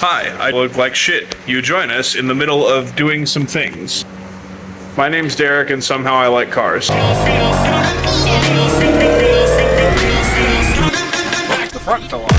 Hi, I look like shit. You join us in the middle of doing some things. My name's Derek, and somehow I like cars. The front fell off.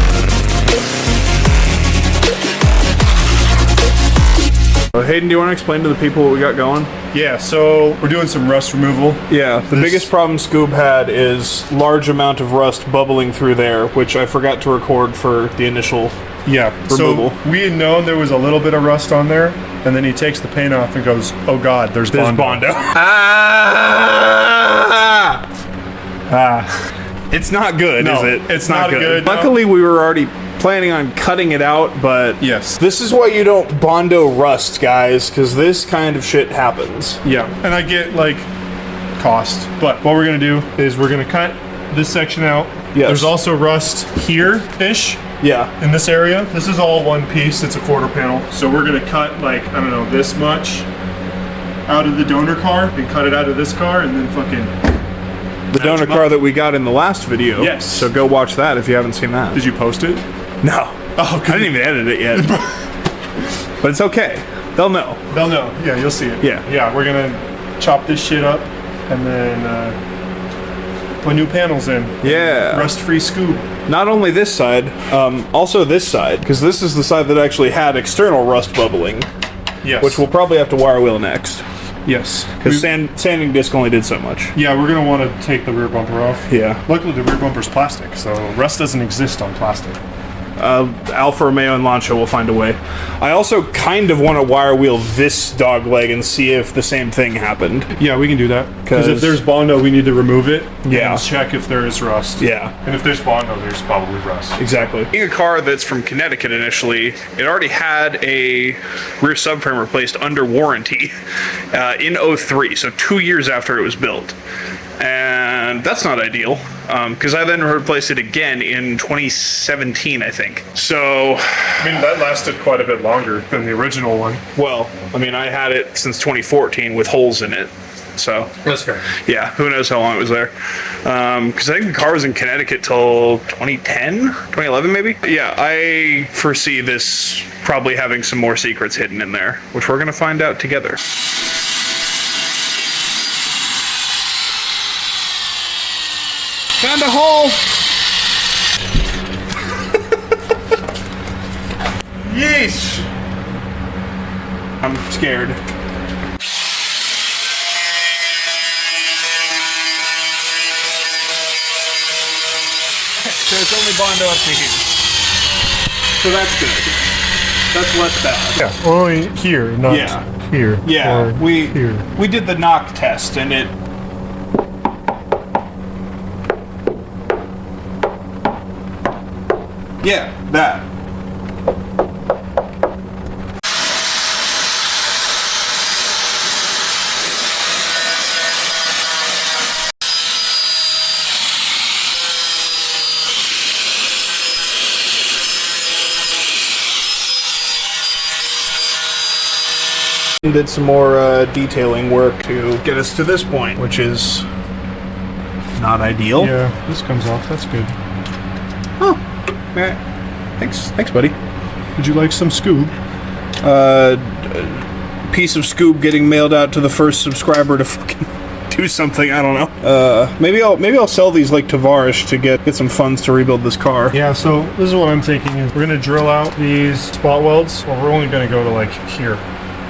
Hayden, do you want to explain to the people what we got going? Yeah, so we're doing some rust removal. Yeah, the biggest problem Scoob had is large amount of rust bubbling through there, which I forgot to record for the initial removal. So we had known there was a little bit of rust on there, and then he takes the paint off and goes, oh god, there's Bondo. It's not good, No, is it? it's not good. No. Luckily, we were already planning on cutting it out, but yes, this is why you don't Bondo rust, guys, because this kind of shit happens. Yeah, and I get, like, cost, but what we're going to do is we're going to cut this section out. Yes. There's also rust here-ish. Yeah. In this area. This is all one piece. It's a quarter panel. So we're going to cut, like, I don't know, this much out of the donor car and cut it out of this car and then fucking... The donor car that we got in the last video. Yes. So go watch that if you haven't seen that. Did you post it? No. Oh, I didn't even edit it yet. But it's okay. They'll know. They'll know. Yeah, you'll see it. Yeah. Yeah, we're going to chop this shit up and then put new panels in. Yeah. Rust-free Scoob. Not only this side, also this side, because this is the side that actually had external rust bubbling. Yes. Which we'll probably have to wire wheel next. Yes. Because sanding disc only did so much. Yeah, we're going to want to take the rear bumper off. Yeah. Luckily, the rear bumper's plastic, so rust doesn't exist on plastic. Alfa Romeo and Lancia will find a way. I also kind of want to wire wheel this dog leg and see if the same thing happened. Yeah, we can do that. Because if there's Bondo, we need to remove it. Yeah. And check if there is rust. Yeah. And if there's Bondo, there's probably rust. Exactly. Being a car that's from Connecticut initially, it already had a rear subframe replaced under warranty in 03, so 2 years after it was built. And that's not ideal, because I then replaced it again in 2017, I think. So... I mean, that lasted quite a bit longer than the original one. Well, I mean, I had it since 2014 with holes in it. So... That's fair. Yeah, who knows how long it was there. Because I think the car was in Connecticut till 2010? 2011, maybe? Yeah, I foresee this probably having some more secrets hidden in there, which we're going to find out together. Found a hole! Yeesh! I'm scared. So it's only Bondo up to here. So that's good. That's less bad. Yeah, only here, not here. Yeah, or here. we did the knock test and it... Yeah, that. Did some more detailing work to get us to this point, which is not ideal. Yeah, this comes off. That's good. Oh, man. Thanks, buddy. Would you like some Scoob? Piece of Scoob getting mailed out to the first subscriber to fucking do something. I don't know. Maybe I'll sell these like Tavares to get some funds to rebuild this car. Yeah. So this is what I'm thinking is we're gonna drill out these spot welds. Well, we're only gonna go to like here,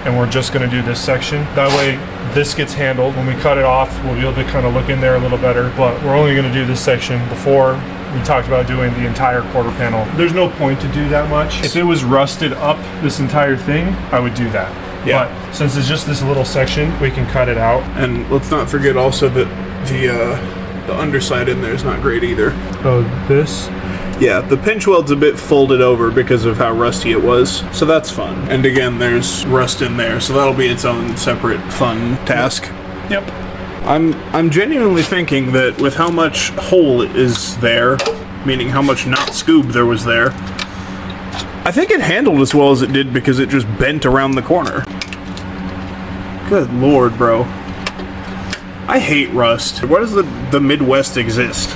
and we're just gonna do this section. That way, this gets handled. When we cut it off, we'll be able to kind of look in there a little better. But we're only gonna do this section before. We talked about doing the entire quarter panel. There's no point to do that much. If it was rusted up this entire thing, I would do that. Yeah. But since it's just this little section, we can cut it out. And let's not forget also that the underside in there is not great either. Oh, this? Yeah, the pinch weld's a bit folded over because of how rusty it was, so that's fun. And again, there's rust in there, so that'll be its own separate fun task. Yep. I'm genuinely thinking that with how much hole is there, meaning how much not Scoob there was there, I think it handled as well as it did because it just bent around the corner. Good lord, bro. I hate rust. Why does the Midwest exist?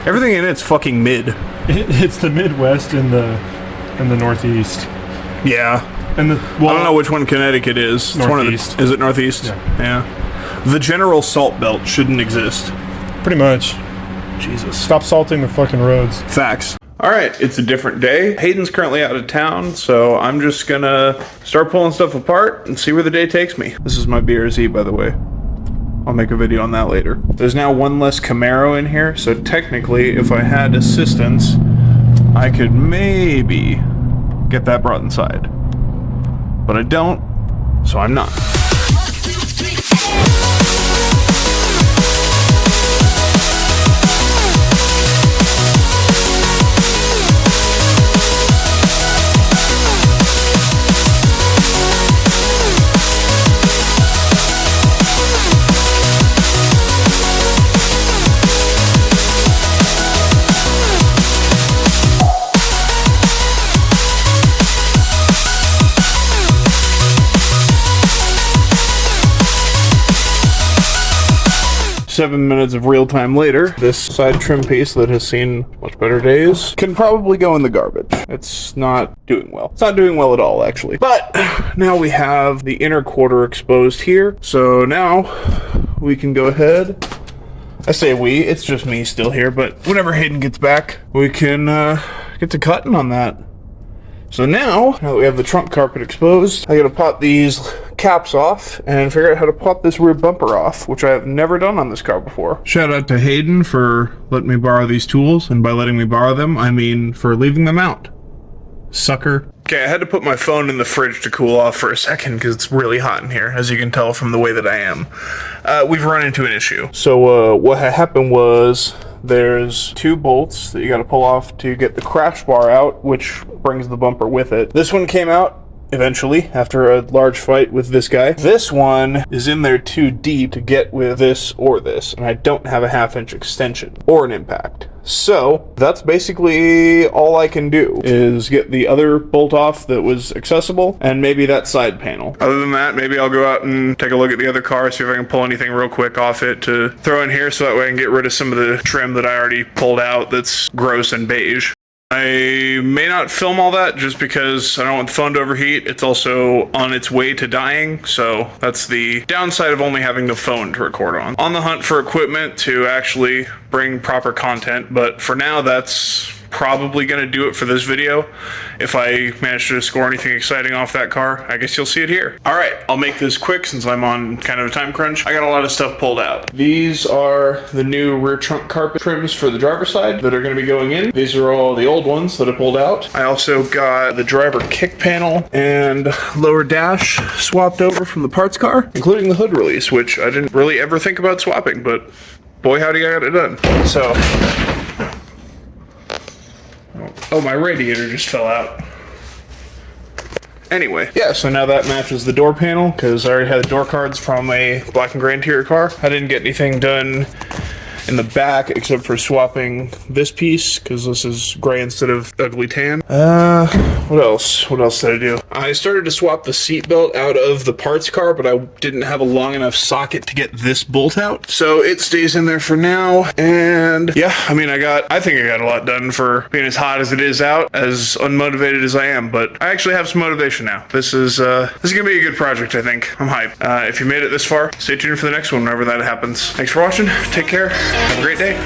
Everything in it's fucking mid. It's the Midwest and the Northeast. Yeah. And I don't know which one Connecticut is. It's Northeast. one of the, is it Northeast? Yeah. The general salt belt shouldn't exist. Pretty much. Jesus. Stop salting the fucking roads. Facts. All right, it's a different day. Hayden's currently out of town, so I'm just gonna start pulling stuff apart and see where the day takes me. This is my BRZ, by the way. I'll make a video on that later. There's now one less Camaro in here, so technically, if I had assistance, I could maybe get that brought inside. But I don't, so I'm not. 7 minutes of real time later, this side trim piece that has seen much better days can probably go in the garbage. It's not doing well. It's not doing well at all, actually. But now we have the inner quarter exposed here. So now we can go ahead. I say we, it's just me still here, but whenever Hayden gets back, we can get to cutting on that. So now that we have the trunk carpet exposed, I gotta pop these caps off and figure out how to pop this rear bumper off, which I have never done on this car before. Shout out to Hayden for letting me borrow these tools, and by letting me borrow them, I mean for leaving them out. Sucker. Okay, I had to put my phone in the fridge to cool off for a second because it's really hot in here, as you can tell from the way that I am. We've run into an issue. So what had happened was there's two bolts that you got to pull off to get the crash bar out, which brings the bumper with it. This one came out eventually after a large fight with this guy. This one is in there too deep to get with this or this, and I don't have a 1/2-inch extension or an impact. So that's basically all I can do, is get the other bolt off that was accessible and maybe that side panel. Other than that, maybe I'll go out and take a look at the other car, see if I can pull anything real quick off it to throw in here, so that way I can get rid of some of the trim that I already pulled out that's gross and beige. I may not film all that just because I don't want the phone to overheat. It's also on its way to dying, so that's the downside of only having the phone to record on. On the hunt for equipment to actually bring proper content, but for now that's probably gonna do it for this video. If I manage to score anything exciting off that car, I guess you'll see it here. All right, I'll make this quick since I'm on kind of a time crunch. I got a lot of stuff pulled out. These are the new rear trunk carpet trims for the driver's side that are gonna be going in. These are all the old ones that I pulled out. I also got the driver kick panel and lower dash swapped over from the parts car, including the hood release, which I didn't really ever think about swapping, but boy howdy, I got it done. So, oh, my radiator just fell out. Anyway, yeah, so now that matches the door panel, because I already had the door cards from a black and gray interior car. I didn't get anything done in the back except for swapping this piece, because this is gray instead of ugly tan. What else? What else did I do? I started to swap the seatbelt out of the parts car, but I didn't have a long enough socket to get this bolt out, so it stays in there for now. And yeah, I mean, I think I got a lot done for being as hot as it is out, as unmotivated as I am, but I actually have some motivation now. This is gonna be a good project, I think. I'm hyped. If you made it this far, stay tuned for the next one whenever that happens. Thanks for watching. Take care. Have a great day.